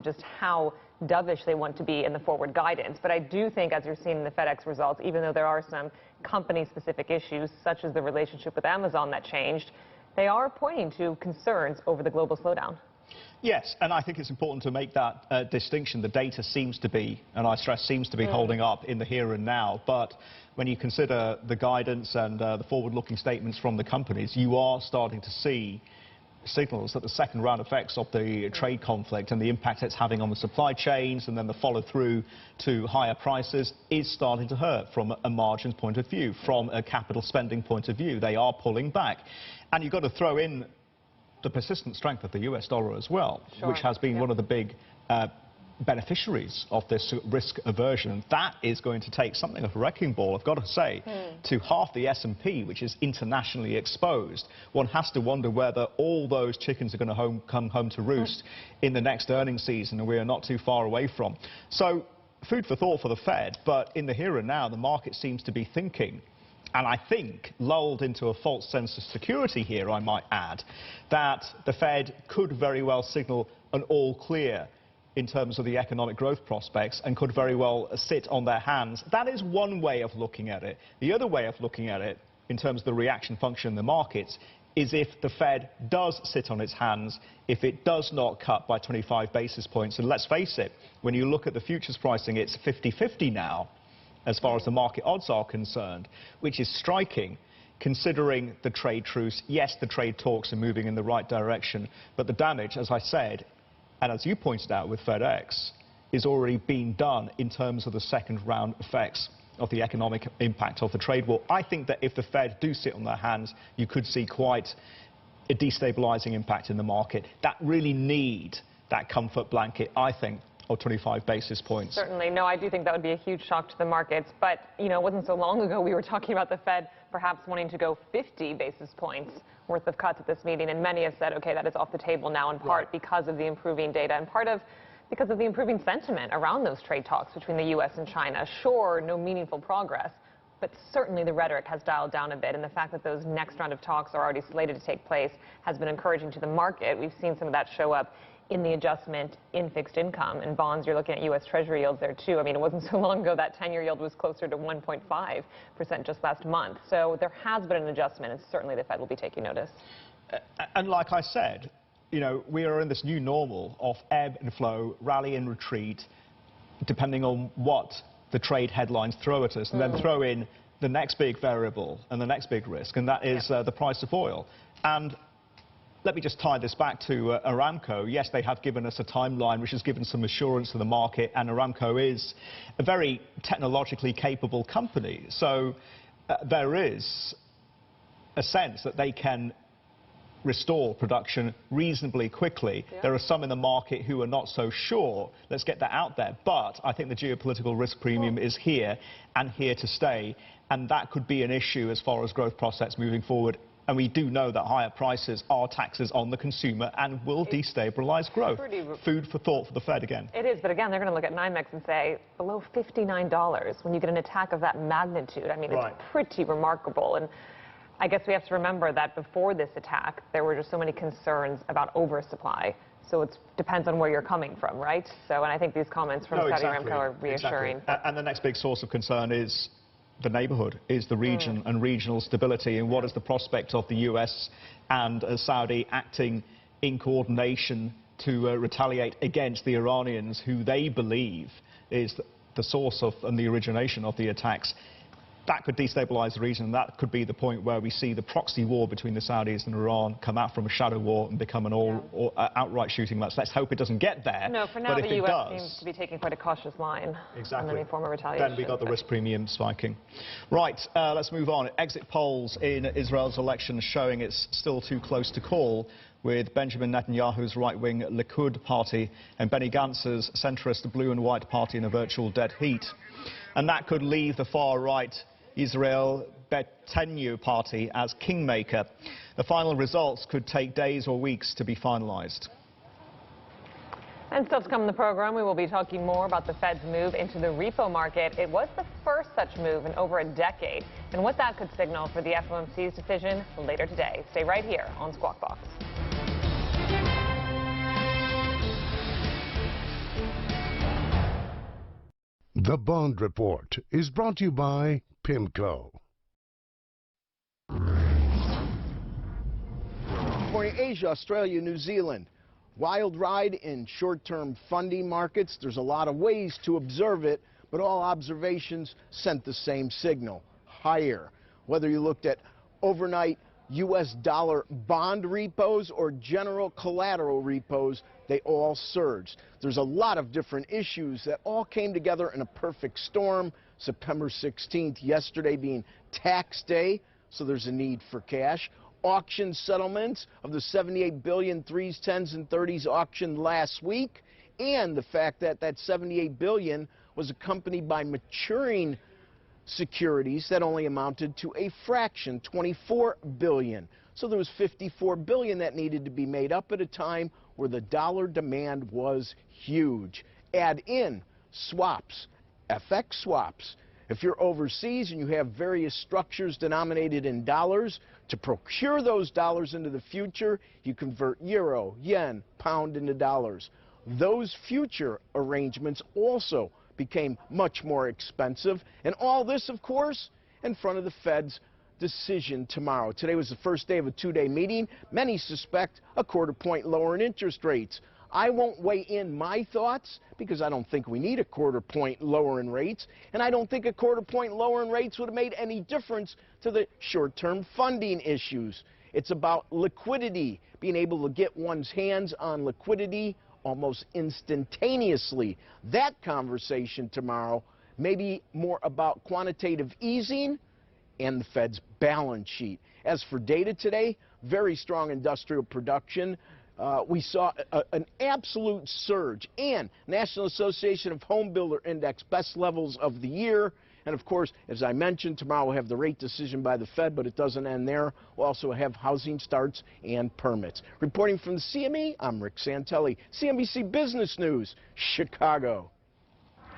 just how dovish they want to be in the forward guidance. But I do think, as you're seeing in the FedEx results, even though there are some company-specific issues, such as the relationship with Amazon that changed, they are pointing to concerns over the global slowdown. Yes, and I think it's important to make that distinction. The data seems to be, and I stress seems to be, holding up in the here and now. But when you consider the guidance and the forward-looking statements from the companies, you are starting to see signals that the second round effects of the trade conflict and the impact it's having on the supply chains and then the follow-through to higher prices is starting to hurt from a margins point of view, from a capital spending point of view. They are pulling back. And you've got to throw in the persistent strength of the US dollar as well, which has been one of the big beneficiaries of this risk aversion. That is going to take something of a wrecking ball, I've got to say, to half the S&P, which is internationally exposed. One has to wonder whether all those chickens are going to come home to roost in the next earnings season, and we are not too far away from. So, food for thought for the Fed, but in the here and now, the market seems to be thinking, and I think lulled into a false sense of security here, I might add, that the Fed could very well signal an all clear in terms of the economic growth prospects and could very well sit on their hands. That is one way of looking at it. The other way of looking at it, in terms of the reaction function in the markets, is if the Fed does sit on its hands, if it does not cut by 25 basis points. And let's face it, when you look at the futures pricing, it's 50-50 now, as far as the market odds are concerned, which is striking, considering the trade truce. Yes, the trade talks are moving in the right direction, but the damage, as I said, and as you pointed out with FedEx, is already being done in terms of the second round effects of the economic impact of the trade war. I think that if the Fed do sit on their hands, you could see quite a destabilizing impact in the market. That really need that comfort blanket, I think, or 25 basis points. Certainly. No, I do think that would be a huge shock to the markets. But, you know, it wasn't so long ago we were talking about the Fed perhaps wanting to go 50 basis points worth of cuts at this meeting. And many have said, OK, that is off the table now, in part because of the improving data and part of because of the improving sentiment around those trade talks between the U.S. and China. Sure, no meaningful progress, but certainly the rhetoric has dialed down a bit. And the fact that those next round of talks are already slated to take place has been encouraging to the market. We've seen some of that show up in the adjustment in fixed income and bonds. You're looking at U.S. Treasury yields there, too. I mean, it wasn't so long ago that 10-year yield was closer to 1.5% just last month. So there has been an adjustment, and certainly the Fed will be taking notice. And like I said, you know, we are in this new normal of ebb and flow, rally and retreat, depending on what the trade headlines throw at us, and then throw in the next big variable and the next big risk, and that is the price of oil. And let me just tie this back to Aramco. Yes, they have given us a timeline which has given some assurance to the market, and Aramco is a very technologically capable company. So there is a sense that they can restore production reasonably quickly. There are some in the market who are not so sure. Let's get that out there. But I think the geopolitical risk premium is here and here to stay, and that could be an issue as far as growth prospects moving forward. And we do know that higher prices are taxes on the consumer and will destabilize growth. Food for thought for the Fed again. It is, but again, they're going to look at NYMEX and say, below $59, when you get an attack of that magnitude. I mean, it's pretty remarkable. And I guess we have to remember that before this attack, there were just so many concerns about oversupply. So it depends on where you're coming from, right? So, and I think these comments from Saudi Aramco are reassuring. And the next big source of concern is the neighborhood, is the region and regional stability, and what is the prospect of the US and Saudi acting in coordination to retaliate against the Iranians, who they believe is the source of and the origination of the attacks. That could destabilize the region. That could be the point where we see the proxy war between the Saudis and Iran come out from a shadow war and become an outright shooting match. Let's hope it doesn't get there. No, for now the U.S. seems to be taking quite a cautious line on any form of retaliation. Then we got the risk premium spiking. Right, let's move on. Exit polls in Israel's election showing it's still too close to call, with Benjamin Netanyahu's right-wing Likud party and Benny Gantz's centrist Blue and White party in a virtual dead heat. And that could leave the far-right Israel Beitenu party as kingmaker. The final results could take days or weeks to be finalized. And still to come in the program, we will be talking more about the Fed's move into the repo market. It was the first such move in over a decade, and what that could signal for the FOMC's decision later today. Stay right here on Squawk Box. The Bond Report is brought to you by PIMCO. Morning, Asia, Australia, New Zealand. Wild ride in short-term funding markets. There's a lot of ways to observe it, but all observations sent the same signal, higher. Whether you looked at overnight U.S. dollar bond repos or general collateral repos, they all surged. There's a lot of different issues that all came together in a perfect storm. September 16th, yesterday being tax day, so there's a need for cash. Auction settlements of the $78 billion 3s, 10s, and 30s auctioned last week, and the fact that that $78 billion was accompanied by maturing securities that only amounted to a fraction, $24 billion. So there was $54 billion that needed to be made up at a time where the dollar demand was huge. Add in swaps, FX swaps. If you're overseas and you have various structures denominated in dollars, to procure those dollars into the future, you convert euro, yen, pound into dollars. Those future arrangements also became much more expensive. And all this, of course, in front of the Fed's decision tomorrow. Today was the first day of a two-day meeting. Many suspect a quarter-point lower in interest rates. I won't weigh in my thoughts because I don't think we need a quarter-point lower in rates, and I don't think a quarter-point lower in rates would have made any difference to the short-term funding issues. It's about liquidity, being able to get one's hands on liquidity almost instantaneously. That conversation tomorrow may be more about quantitative easing and the Fed's balance sheet. As for data today, very strong industrial production. We saw an absolute surge, and National Association of Home Builder Index, best levels of the year. And of course, as I mentioned, tomorrow we'll have the rate decision by the Fed, but it doesn't end there. We'll also have housing starts and permits. Reporting from the CME, I'm Rick Santelli, CNBC Business News, Chicago.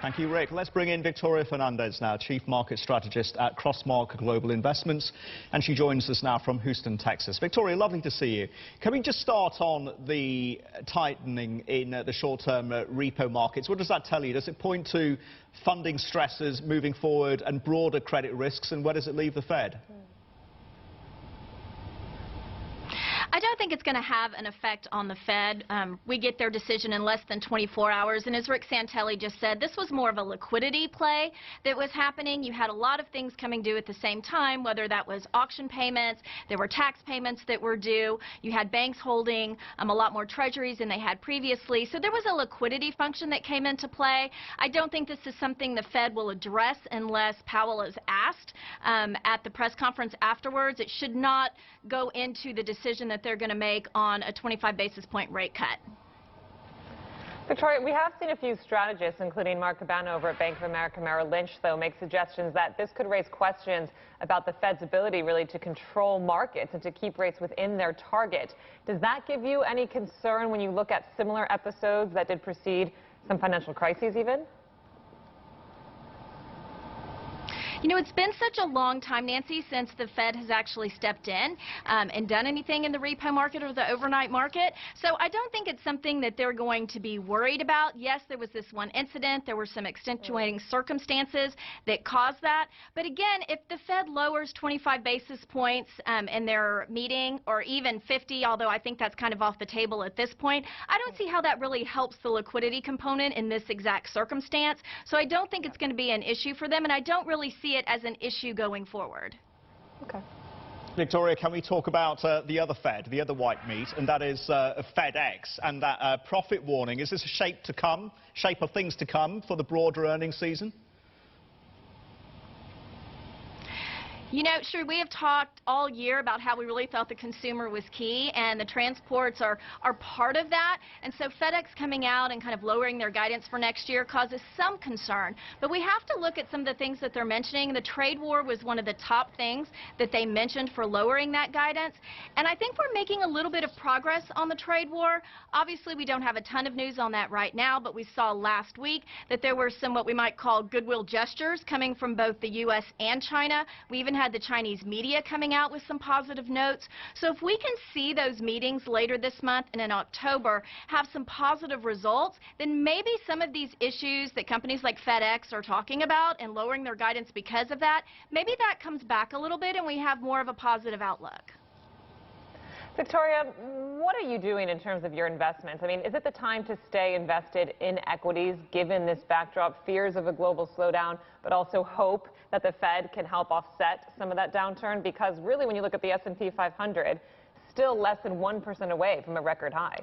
Thank you, Rick. Let's bring in Victoria Fernandez now, Chief Market Strategist at Crossmark Global Investments, and she joins us now from Houston, Texas. Victoria, lovely to see you. Can we just start on the tightening in the short-term repo markets? What does that tell you? Does it point to funding stresses moving forward and broader credit risks, and where does it leave the Fed? I don't think it's going to have an effect on the Fed. We get their decision in less than 24 hours. And as Rick Santelli just said, this was more of a liquidity play that was happening. You had a lot of things coming due at the same time, whether that was auction payments, there were tax payments that were due. You had banks holding a lot more treasuries than they had previously. So there was a liquidity function that came into play. I don't think this is something the Fed will address unless Powell is asked at the press conference afterwards. It should not go into the decision that they're going to make on a 25 basis point rate cut. Victoria, we have seen a few strategists, including Mark Cabana over at Bank of America Merrill Lynch, though, make suggestions that this could raise questions about the Fed's ability really to control markets and to keep rates within their target. Does that give you any concern when you look at similar episodes that did precede some financial crises even? You know, it's been such a long time, Nancy, since the Fed has actually stepped in and done anything in the repo market or the overnight market. So I don't think it's something that they're going to be worried about. Yes, there was this one incident. There were some extenuating circumstances that caused that. But again, if the Fed lowers 25 basis points in their meeting, or even 50, although I think that's kind of off the table at this point, I don't see how that really helps the liquidity component in this exact circumstance. So I don't think it's going to be an issue for them, and I don't really see it as an issue going forward. Okay. Victoria, can we talk about the other Fed, the other white meat, and that is FedEx and that profit warning? Is this a shape of things to come for the broader earnings season? You know, sure, we have talked all year about how we really thought the consumer was key, and the transports are part of that. And so FedEx coming out and kind of lowering their guidance for next year causes some concern. But we have to look at some of the things that they're mentioning. The trade war was one of the top things that they mentioned for lowering that guidance. And I think we're making a little bit of progress on the trade war. Obviously, we don't have a ton of news on that right now, but we saw last week that there were some what we might call goodwill gestures coming from both the U.S. and China. We even had the Chinese media coming out with some positive notes. So if we can see those meetings later this month and in October have some positive results, then maybe some of these issues that companies like FedEx are talking about and lowering their guidance because of that, maybe that comes back a little bit and we have more of a positive outlook. Victoria, what are you doing in terms of your investments? I mean, is it the time to stay invested in equities given this backdrop, fears of a global slowdown, but also hope that the Fed can help offset some of that downturn? Because really, when you look at the S&P 500, still less than 1% away from a record high.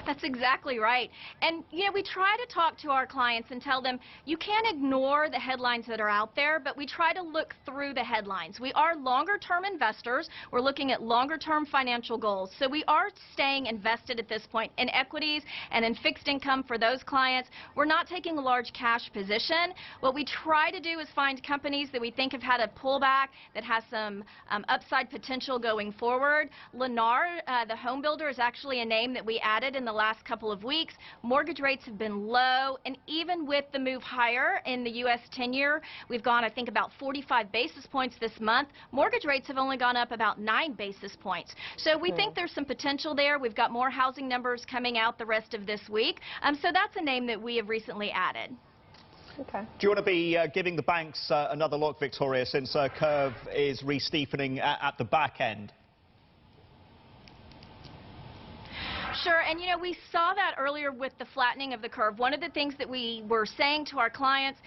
That's exactly right. And, you know, we try to talk to our clients and tell them you can't ignore the headlines that are out there, but we try to look through the headlines. We are longer-term investors. We're looking at longer-term financial goals. So we are staying invested at this point in equities and in fixed income for those clients. We're not taking a large cash position. What we try to do is find companies that we think have had a pullback that has some upside potential going forward. Lennar, the home builder, is actually a name that we added in the last couple of weeks. Mortgage rates have been low, and even with the move higher in the U.S. 10-year, we've gone, I think, about 45 basis points this month. Mortgage rates have only gone up about 9 basis points. So we think there's some potential there. We've got more housing numbers coming out the rest of this week. So that's a name that we have recently added. Okay. Do you want to be giving the banks another look, Victoria, since curve is re-steepening at the back end? Sure, and you know, we saw that earlier with the flattening of the curve. One of the things that we were saying to our clients,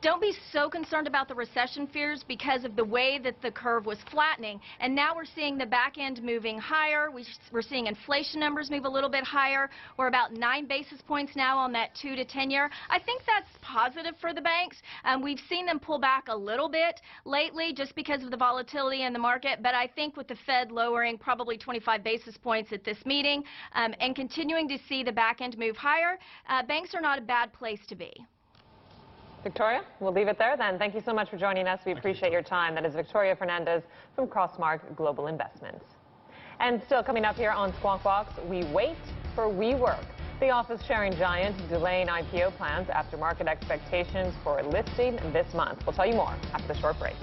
don't be so concerned about the recession fears because of the way that the curve was flattening. And now we're seeing the back end moving higher. We're seeing inflation numbers move a little bit higher. We're about 9 basis points now on that 2 to 10 year. I think that's positive for the banks. We've seen them pull back a little bit lately just because of the volatility in the market. But I think with the Fed lowering probably 25 basis points at this meeting, and continuing to see the back end move higher, banks are not a bad place to be. Victoria, we'll leave it there then. Thank you so much for joining us. We appreciate your time. That is Victoria Fernandez from Crossmark Global Investments. And still coming up here on Squawk Box, we wait for WeWork. The office-sharing giant delaying IPO plans after market expectations for a listing this month. We'll tell you more after the short break.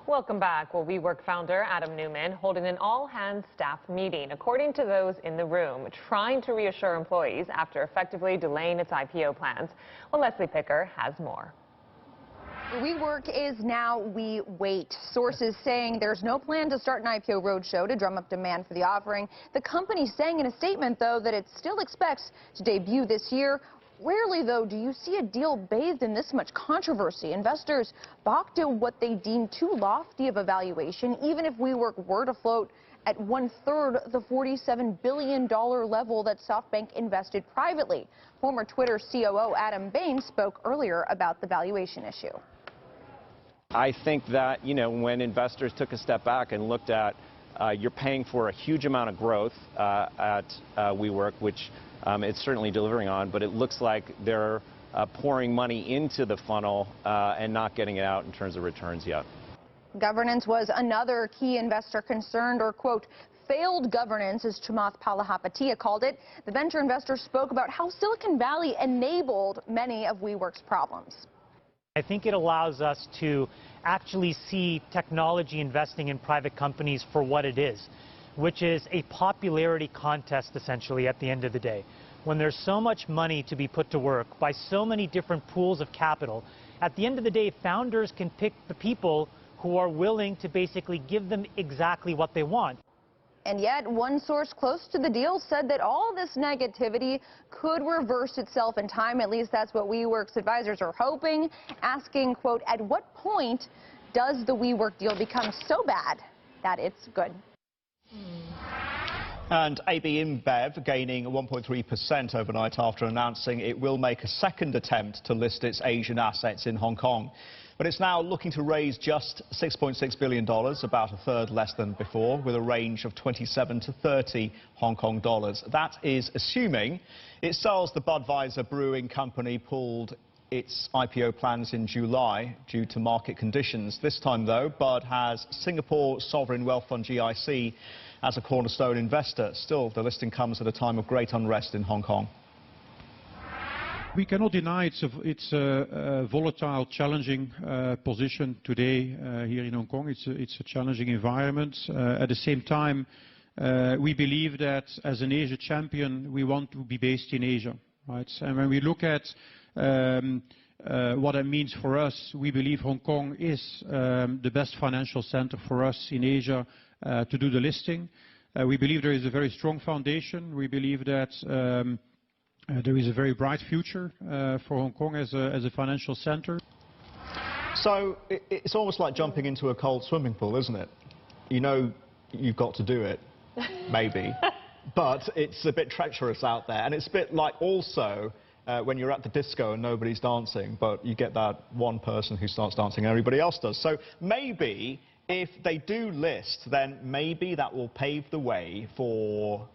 Welcome back. Well, WeWork founder Adam Newman holding an all-hands staff meeting, according to those in the room, trying to reassure employees after effectively delaying its IPO plans. Well, Leslie Picker has more. WeWork is now we wait. Sources saying there's no plan to start an IPO roadshow to drum up demand for the offering. The company saying in a statement, though, that it still expects to debut this year. Rarely, though, do you see a deal bathed in this much controversy. Investors balked at what they deemed too lofty of a valuation, even if WeWork were to float at 1/3 the $47 billion level that SoftBank invested privately. Former Twitter COO Adam Bain spoke earlier about the valuation issue. I think that, you know, when investors took a step back and looked at you're paying for a huge amount of growth at WeWork, which it's certainly delivering on, but it looks like they're pouring money into the funnel and not getting it out in terms of returns yet. Governance was another key investor concerned, or quote, failed governance, as Chamath Palihapitiya called it. The venture investor spoke about how Silicon Valley enabled many of WeWork's problems. I think it allows us to actually see technology investing in private companies for what it is, which is a popularity contest, essentially, at the end of the day. When there's so much money to be put to work by so many different pools of capital, at the end of the day, founders can pick the people who are willing to basically give them exactly what they want. And yet, one source close to the deal said that all this negativity could reverse itself in time. At least that's what WeWork's advisors are hoping, asking, quote, at what point does the WeWork deal become so bad that it's good? And AB InBev gaining 1.3% overnight after announcing it will make a second attempt to list its Asian assets in Hong Kong. But it's now looking to raise just $6.6 billion, about a third less than before, with a range of 27 to 30 Hong Kong dollars. That is assuming it sells the Budweiser brewing company pulled its IPO plans in July due to market conditions. This time, though, Bud has Singapore Sovereign Wealth Fund GIC as a cornerstone investor. Still, the listing comes at a time of great unrest in Hong Kong. We cannot deny it's a volatile, challenging position today here in Hong Kong. It's a challenging environment. At the same time, we believe that as an Asia champion, we want to be based in Asia. Right? And when we look at what that means for us, we believe Hong Kong is the best financial center for us in Asia to do the listing. We believe there is a very strong foundation. We believe that there is a very bright future for Hong Kong as a financial center. So it's almost like jumping into a cold swimming pool, isn't it? You know you've got to do it, maybe, but it's a bit treacherous out there. And it's a bit like also when you're at the disco and nobody's dancing, but you get that one person who starts dancing and everybody else does. So maybe if they do list, then maybe that will pave the way for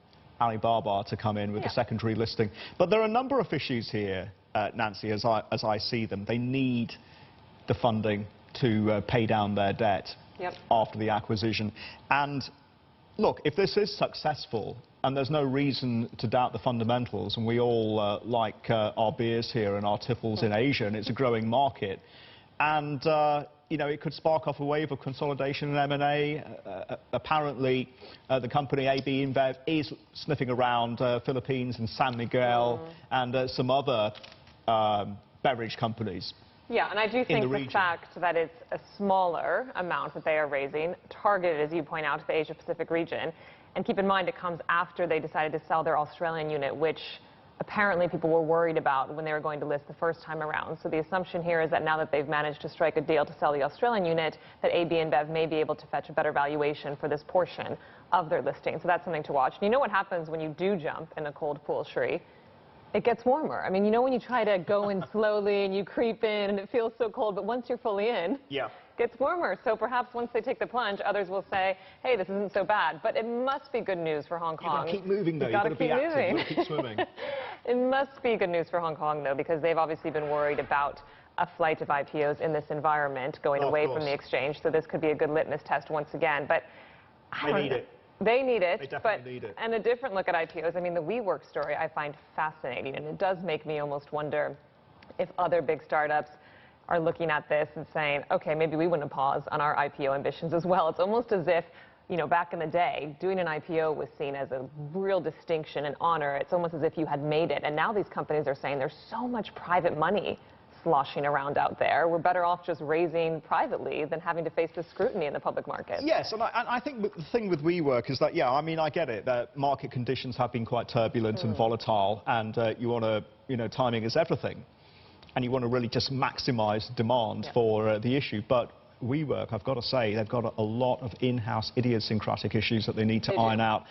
Alibaba to come in with a secondary listing. But there are a number of issues here, Nancy, as I see them. They need the funding to pay down their debt after the acquisition. And look, if this is successful, and there's no reason to doubt the fundamentals, and we all like our beers here and our tiffles in Asia, and it's a growing market, and you know, it could spark off a wave of consolidation and M&A. Apparently, the company AB InBev is sniffing around Philippines and San Miguel and some other beverage companies. Yeah, and I do think the fact that it's a smaller amount that they are raising, targeted, as you point out, to the Asia-Pacific region. And keep in mind, it comes after they decided to sell their Australian unit, which apparently people were worried about when they were going to list the first time around. So the assumption here is that now that they've managed to strike a deal to sell the Australian unit, that AB InBev may be able to fetch a better valuation for this portion of their listing. So that's something to watch. And you know what happens when you do jump in a cold pool, Sri? It gets warmer. I mean, you know when you try to go in slowly and you creep in and it feels so cold, but once you're fully in, it gets warmer. So perhaps once they take the plunge, others will say, hey, this isn't so bad. But it must be good news for Hong Kong. You've got to keep moving, though. You've got to be active. You've got to keep swimming. It must be good news for Hong Kong, though, because they've obviously been worried about a flight of IPOs in this environment going away from the exchange. So this could be a good litmus test once again. But they need it. They need it. They definitely need it. And a different look at IPOs. I mean, the WeWork story I find fascinating, and it does make me almost wonder if other big startups are looking at this and saying, okay, maybe we want to pause on our IPO ambitions as well. It's almost as if, you know, back in the day, doing an IPO was seen as a real distinction and honor. It's almost as if you had made it. And now these companies are saying there's so much private money sloshing around out there. We're better off just raising privately than having to face the scrutiny in the public market. Yes, and I think the thing with WeWork is that, I mean, I get it, that market conditions have been quite turbulent and volatile, and you want to, you know, timing is everything. And you want to really just maximize demand for the issue. But WeWork, I've got to say, they've got a lot of in-house idiosyncratic issues that they need to iron out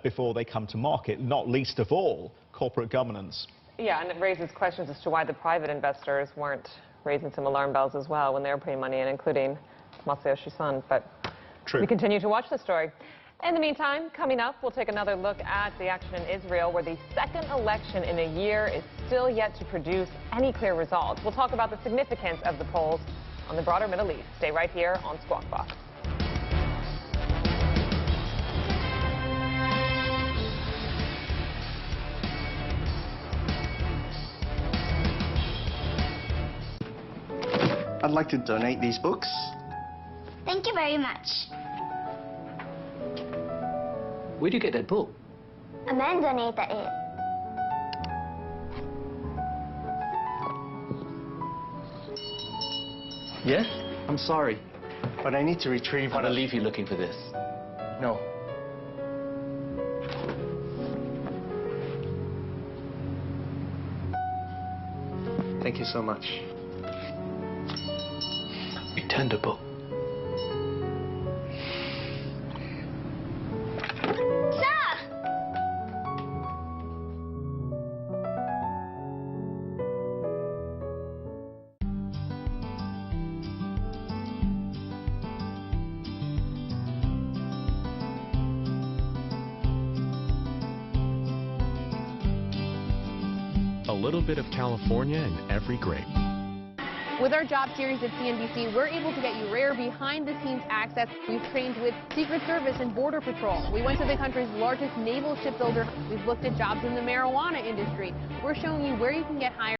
before they come to market, not least of all corporate governance. Yeah, and it raises questions as to why the private investors weren't raising some alarm bells as well when they were putting money in, including Masayoshi Son. But we continue to watch the story. In the meantime, coming up, we'll take another look at the action in Israel, where the second election in a year is still yet to produce any clear results. We'll talk about the significance of the polls on the broader Middle East. Stay right here on Squawk Box. I'd like to donate these books. Thank you very much. Where'd you get that book? A man donated it. Yes? I'm sorry, but I need to retrieve... I don't leave you looking for this. No. Thank you so much. Return the book. A little bit of California in every grape. With our job series at CNBC, we're able to get you rare behind-the-scenes access. We've trained with Secret Service and Border Patrol. We went to the country's largest naval shipbuilder. We've looked at jobs in the marijuana industry. We're showing you where you can get hired.